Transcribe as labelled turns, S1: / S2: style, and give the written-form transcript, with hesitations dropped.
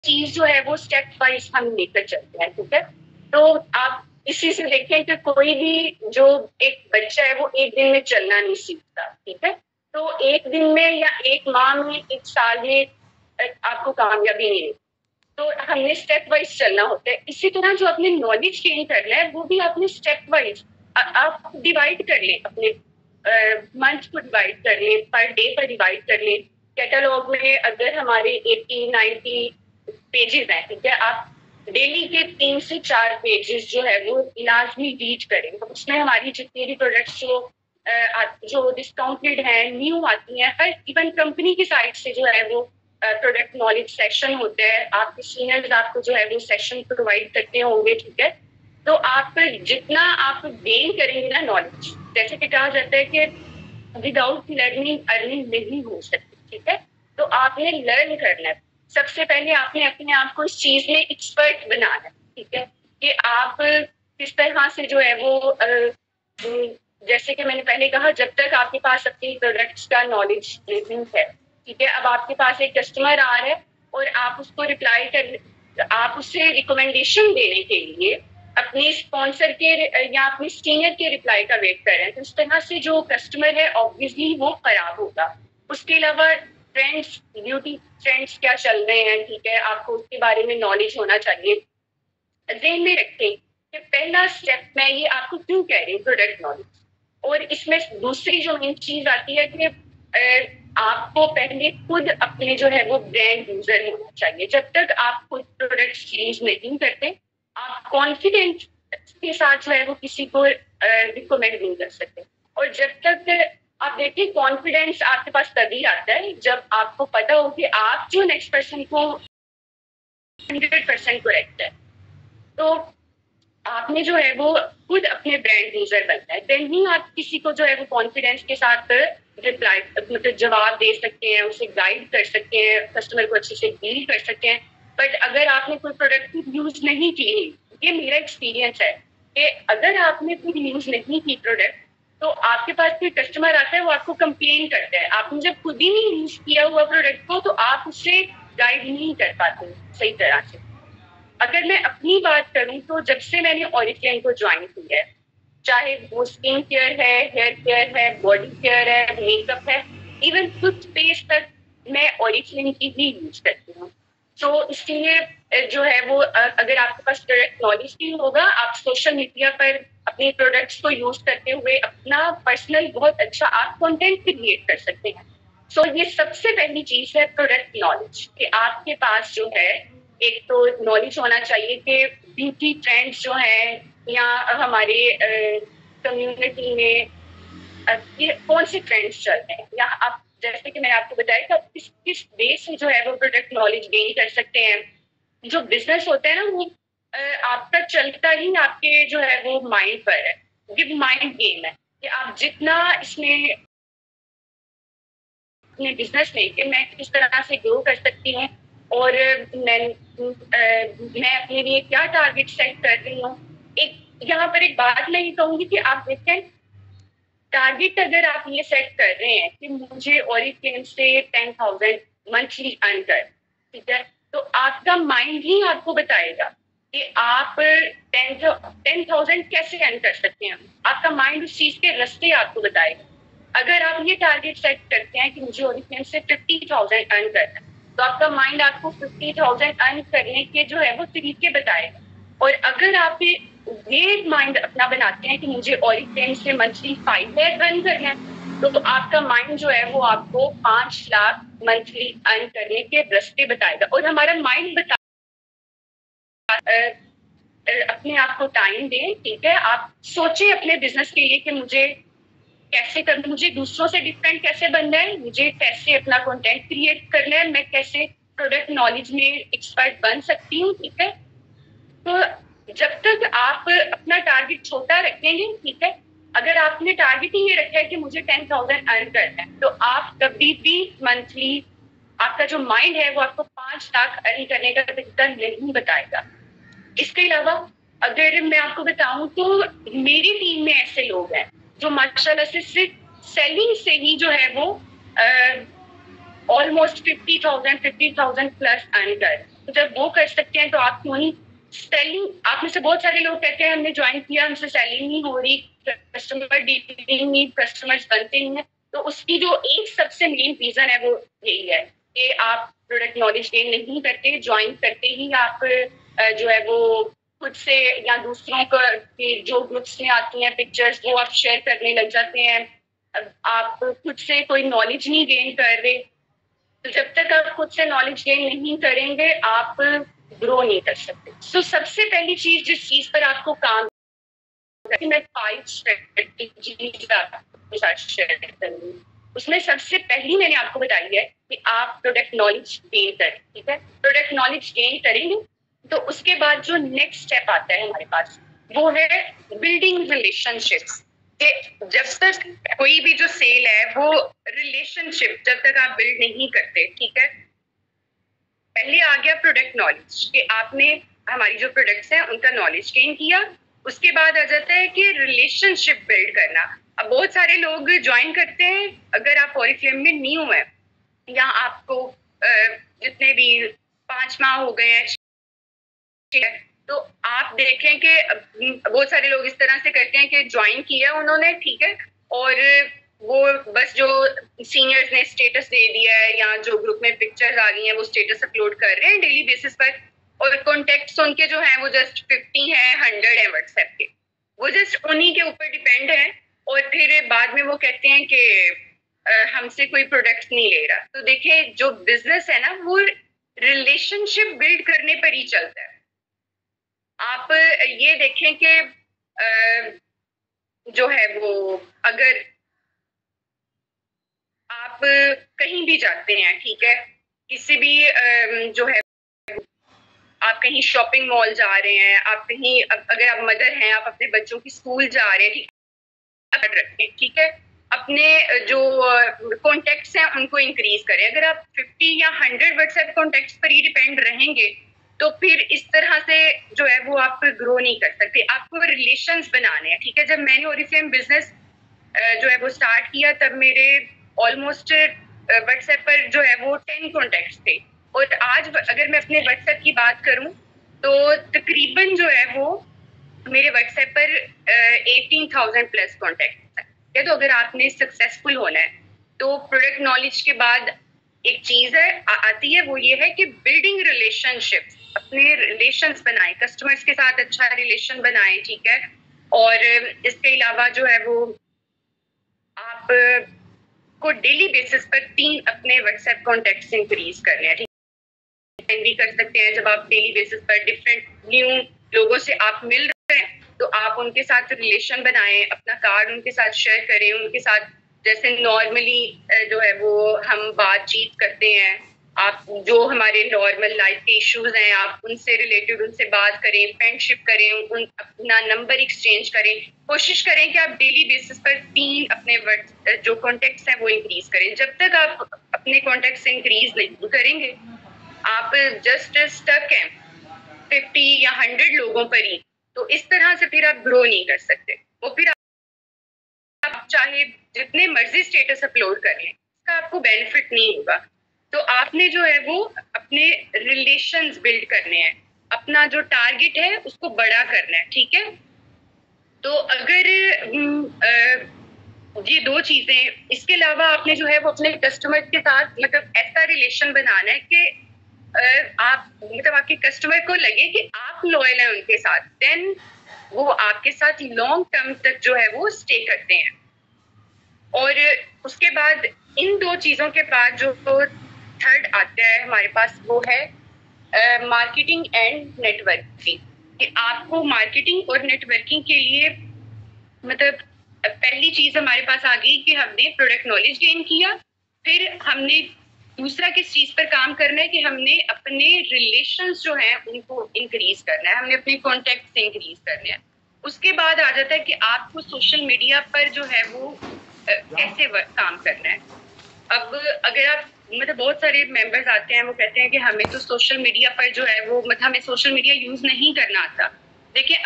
S1: चीज जो है वो स्टेप वाइज हम लेकर चलते हैं, ठीक है। तो आप इसी से देखें कि कोई भी जो एक बच्चा है वो एक दिन में चलना नहीं सीखता, ठीक है। तो एक दिन में या एक माह में, एक साल में आपको कामयाबी नहीं, तो हमने स्टेप वाइज चलना होता है। इसी तरह जो अपने नॉलेज गेन करना है वो भी आपने स्टेप वाइज आप डिवाइड कर लें, अपने मंथ को डिवाइड कर लें, पर डे पर डिवाइड कर लें। कैटलॉग में अगर हमारे 80-90 पेजेस हैं, ठीक है, आप डेली के 3 से 4 पेजेस जो है वो लाजमी रीड करें। तो उसमें हमारी जितनी भी प्रोडक्ट्स जो डिस्काउंटेड है, न्यू आती हैं, हर इवन कंपनी की साइड से जो है वो प्रोडक्ट नॉलेज सेशन होता है, आपके सीनियर्स आपको जो है वो सेशन प्रोवाइड करते होंगे, ठीक है। तो आप जितना आप गेन करेंगे ना नॉलेज, जैसे कि कहा जाता है कि विदाउट लर्निंग अर्निंग नहीं हो सकती, ठीक है। तो आपने लर्न करना है। सबसे पहले आपने अपने आप को इस चीज में एक्सपर्ट बनाना है, ठीक है, कि आप किस तरह से जो है वो जैसे कि मैंने पहले कहा, जब तक आपके पास अपनी प्रोडक्ट्स का नॉलेज नहीं है, ठीक है। अब आपके पास एक कस्टमर आ रहा है और आप उसको रिप्लाई कर, आप उससे रिकमेंडेशन देने के लिए अपने स्पॉन्सर के या अपने सीनियर के रिप्लाई का वेट कर रहे हैं, तो इस तरह से जो कस्टमर है ऑब्वियसली वो खराब होगा। उसके अलावा ट्रेंड्स, ब्यूटी ट्रेंड्स क्या चल रहे हैं, ठीक है, आपको उसके बारे में नॉलेज होना चाहिए। ध्यान में रखें कि पहला स्टेप मैं ये आपको क्यों कह रही हूँ, प्रोडक्ट नॉलेज। और इसमें दूसरी जो मेन चीज आती है कि आपको पहले खुद अपने जो है वो ब्रांड यूजर होना चाहिए। जब तक आप खुद प्रोडक्ट यूज नहीं करते, आप कॉन्फिडेंस के साथ जो है वो किसी को रिकमेंड नहीं कर सकते। और जब तक आप देखिए, कॉन्फिडेंस आपके पास तभी आता है जब आपको पता हो कि आप जो नेक्स्ट पर्सन को 100% करेक्ट है। तो आपने जो है वो खुद अपने ब्रांड यूजर बनना है, देन ही आप किसी को जो है वो कॉन्फिडेंस के साथ रिप्लाई, मतलब जवाब दे सकते हैं, उसे गाइड कर सकते हैं, कस्टमर को अच्छे से डील कर सकते हैं। बट अगर आपने कोई प्रोडक्ट यूज नहीं की, ये मेरा एक्सपीरियंस है कि अगर आपने खुद यूज नहीं की प्रोडक्ट, तो आपके पास कोई कस्टमर आता है, वो आपको कंप्लेन करता है। आपने जब खुद ही नहीं यूज किया हुआ प्रोडक्ट को, तो आप उससे गाइड नहीं कर पाते सही तरह से। अगर मैं अपनी बात करूं तो जब से मैंने ऑरिफ्लेम को ज्वाइन किया है, चाहे वो स्किन केयर है, हेयर केयर है, बॉडी केयर है, मेकअप है, इवन टूथपेस्ट तक मैं ऑरिफ्लेम की ही यूज करती हूँ। तो इसलिए जो है वो अगर आपके पास प्रोडक्ट नॉलेज भी होगा, आप सोशल मीडिया पर अपने प्रोडक्ट्स को यूज करते हुए अपना पर्सनल बहुत अच्छा आप कंटेंट क्रिएट कर सकते हैं। सो ये सबसे पहली चीज है प्रोडक्ट नॉलेज, कि आपके पास जो है एक तो नॉलेज होना चाहिए कि ब्यूटी ट्रेंड्स जो है या हमारे कम्युनिटी में ये कौन से ट्रेंड्स चल रहे हैं, या आप जैसे कि मैंने आपको बताया कि आप किस किस वे से जो है वो प्रोडक्ट नॉलेज गेन कर सकते हैं। जो बिजनेस होता है ना, वो आपका चलता ही आपके जो है वो माइंड पर है। ये माइंड गेम है कि आप जितना इसमें अपने बिजनेस में कि मैं किस तरह से ग्रो कर सकती हूँ, और मैं अपने लिए क्या टारगेट सेट कर रही हूँ। एक यहाँ पर एक बात मैं ये कहूंगी कि आप देखें, टारगेट अगर आप ये सेट कर रहे हैं कि मुझे ऑरिफ्लेम से 10,000 मंथली अर्न कर, ठीक है, तो आपका माइंड ही आपको बताएगा कि आप 10,000 कैसे अर्न कर सकते हैं। आपका माइंड उस चीज के रास्ते आपको बताएगा। अगर आप ये टारगेट सेट करते हैं कि मुझे ऑरिफ्लेम से 50,000 अर्न करना है, तो आपका माइंड आपको 50,000 अर्न करने के जो है वो तरीके बताएगा। और अगर आप ये माइंड अपना बनाते हैं कि मुझे ऑरिफ्लेम से मंथली 5 लाख अर्न करना है, तो आपका माइंड जो है वो आपको 5 लाख मंथली अर्न करने के रास्ते बताएगा। और हमारा माइंड बता अपने आप को टाइम दें, ठीक है। आप सोचें अपने बिजनेस के लिए कि मुझे कैसे करना, मुझे दूसरों से डिफरेंट कैसे बनना है, मुझे कैसे अपना कंटेंट क्रिएट करना है, मैं कैसे प्रोडक्ट नॉलेज में एक्सपर्ट बन सकती हूँ, ठीक है। तो जब तक आप अपना टारगेट छोटा रखेंगे, ठीक है, अगर आपने टारगेट ही ये रखा है कि मुझे 10,000 अर्न करना है, तो आप कभी भी मंथली आपका जो माइंड है वो आपको 5 लाख अर्न करने का तरीका नहीं बताएगा। इसके अलावा अगर मैं आपको बताऊं तो मेरी टीम में ऐसे लोग हैं जो माशाल्लाह से सिर्फ सेलिंग से ही जो है वो ऑलमोस्ट 50,000 प्लस अर्न कर, जब वो कर सकते हैं तो आप क्यों नहीं? सेलिंग, आप में से बहुत सारे लोग कहते हैं हमने ज्वाइन किया, हमसे सेलिंग नहीं हो रही, कस्टमर डीलिंग नहीं, कस्टमर्स बनते नहीं है। तो उसकी जो एक सबसे मेन रीजन है वो यही है कि आप प्रोडक्ट नॉलेज गेन नहीं करते। ज्वाइन करते ही आप जो है वो खुद से या दूसरों के जो ग्रुप्स में आती हैं पिक्चर्स वो आप शेयर करने लग जाते हैं। आप खुद से कोई नॉलेज नहीं गेन कर रहे। तो जब तक आप खुद से नॉलेज गेन नहीं करेंगे आप ग्रो नहीं कर सकते। तो सबसे पहली चीज जिस चीज पर आपको काम, मैं 5 स्ट्रेटजीज आपके साथ शेयर करूंगी। उसमें सबसे पहली मैंने आपको बताई है कि आप प्रोडक्ट नॉलेज गेन करें। ठीक है, प्रोडक्ट नॉलेज गेन करेंगे तो उसके बाद जो नेक्स्ट स्टेप आता है हमारे पास वो है बिल्डिंग रिलेशनशिप्स। जब तक कोई भी जो सेल है वो रिलेशनशिप जब तक आप बिल्ड नहीं करते, ठीक है, पहले आ गया प्रोडक्ट नॉलेज कि आपने हमारी जो प्रोडक्ट्स हैं उनका नॉलेज गेन किया। उसके बाद आ जाता है कि रिलेशनशिप बिल्ड करना। अब बहुत सारे लोग ज्वाइन करते हैं, अगर आप ऑरिफ्लेम में न्यू है या आपको जितने भी 5 माह हो गए हैं, तो आप देखें कि बहुत सारे लोग इस तरह से करते हैं कि ज्वाइन किया उन्होंने, ठीक है, और वो बस जो सीनियर्स ने स्टेटस दे दिया है या जो ग्रुप में पिक्चर्स आ गई हैं वो स्टेटस अपलोड कर रहे हैं डेली बेसिस पर, और कॉन्टेक्ट्स उनके जो हैं वो जस्ट 50 है, 100 है व्हाट्सएप के, वो जस्ट उन्हीं के ऊपर डिपेंड है। और फिर बाद में वो कहते हैं कि हमसे कोई प्रोडक्ट नहीं ले रहा। तो देखिए जो बिजनेस है ना वो रिलेशनशिप बिल्ड करने पर ही चलता है। आप ये देखें कि जो है वो अगर आप कहीं भी जाते हैं, ठीक है, किसी भी जो है आप कहीं शॉपिंग मॉल जा रहे हैं, आप कहीं अगर आप मदर हैं आप अपने बच्चों की स्कूल जा रहे हैं, रखें, ठीक है, अपने जो कॉन्टेक्ट्स हैं उनको इंक्रीज करें। अगर आप 50 या 100 व्हाट्सएप कॉन्टेक्ट्स पर ही डिपेंड रहेंगे तो फिर इस तरह से जो है वो आप ग्रो नहीं कर सकते। आपको रिलेशंस बनाने हैं, ठीक है। जब मैंने ओरिफ्लेम बिजनेस जो है वो स्टार्ट किया तब मेरे ऑलमोस्ट व्हाट्सएप पर जो है वो 10 कॉन्टेक्ट्स थे, और आज अगर मैं अपने व्हाट्सएप की बात करूं तो तकरीबन जो है वो मेरे व्हाट्सएप पर 18,000 प्लस कॉन्टेक्ट है। तो अगर आपने सक्सेसफुल होना है तो प्रोडक्ट नॉलेज के बाद एक चीज है आती है, वो ये है कि बिल्डिंग रिलेशनशिप्स, अपने रिलेशंस बनाए, कस्टमर्स के साथ अच्छा रिलेशन बनाए, ठीक है। और इसके अलावा जो है वो आप को डेली बेसिस पर 3 अपने व्हाट्सएप कॉन्टेक्ट्स इंक्रीज करने हैं, ठीक भी कर सकते हैं। जब आप डेली बेसिस पर डिफरेंट न्यू लोगों से आप मिल रहे हैं तो आप उनके साथ रिलेशन बनाएं, अपना कार्ड उनके साथ शेयर करें, उनके साथ जैसे नॉर्मली जो है वो हम बातचीत करते हैं, आप जो हमारे नॉर्मल लाइफ के इश्यूज हैं आप उनसे रिलेटेड उनसे बात करें, फ्रेंडशिप करें, उन अपना नंबर एक्सचेंज करें। कोशिश करें कि आप डेली बेसिस पर 3 अपने जो कॉन्टेक्ट्स हैं वो इंक्रीज करें। जब तक आप अपने कॉन्टेक्ट्स इंक्रीज नहीं करेंगे आप जस्ट स्टक हैं 50 या 100 लोगों पर ही, तो इस तरह से फिर आप ग्रो नहीं कर सकते। वो फिर आप चाहे जितने मर्जी स्टेटस अपलोड करें इसका आपको बेनिफिट नहीं होगा। तो आपने जो है वो अपने रिलेशंस बिल्ड करने हैं, अपना जो टारगेट है उसको बड़ा करना है, ठीक है। तो अगर ये 2 चीजें, इसके अलावा आपने जो है वो अपने कस्टमर के साथ मतलब ऐसा रिलेशन बनाना है कि आप मतलब आपके कस्टमर को लगे कि आप लॉयल हैं उनके साथ, देन वो आपके साथ लॉन्ग टर्म तक जो है वो स्टे करते हैं। और उसके बाद इन 2 चीजों के बाद जो थर्ड आता है हमारे पास वो है मार्केटिंग एंड नेटवर्किंग। कि आपको मार्केटिंग और नेटवर्किंग के लिए मतलब पहली चीज हमारे पास आ गई कि हमने प्रोडक्ट नॉलेज गेन किया, फिर हमने दूसरा किस चीज पर काम करना है कि हमने अपने रिलेशंस जो हैं उनको इंक्रीज करना है, हमने अपने कॉन्टेक्ट्स इंक्रीज करने हैं। उसके बाद आ जाता है कि आपको सोशल मीडिया पर जो है वो कैसे काम करना है। अब अगर आप मतलब बहुत सारे मेंबर्स आते हैं वो कहते हैं कि हमें तो सोशल मीडिया पर जो है वो मतलब हमें सोशल मीडिया यूज नहीं करना आता। देखिए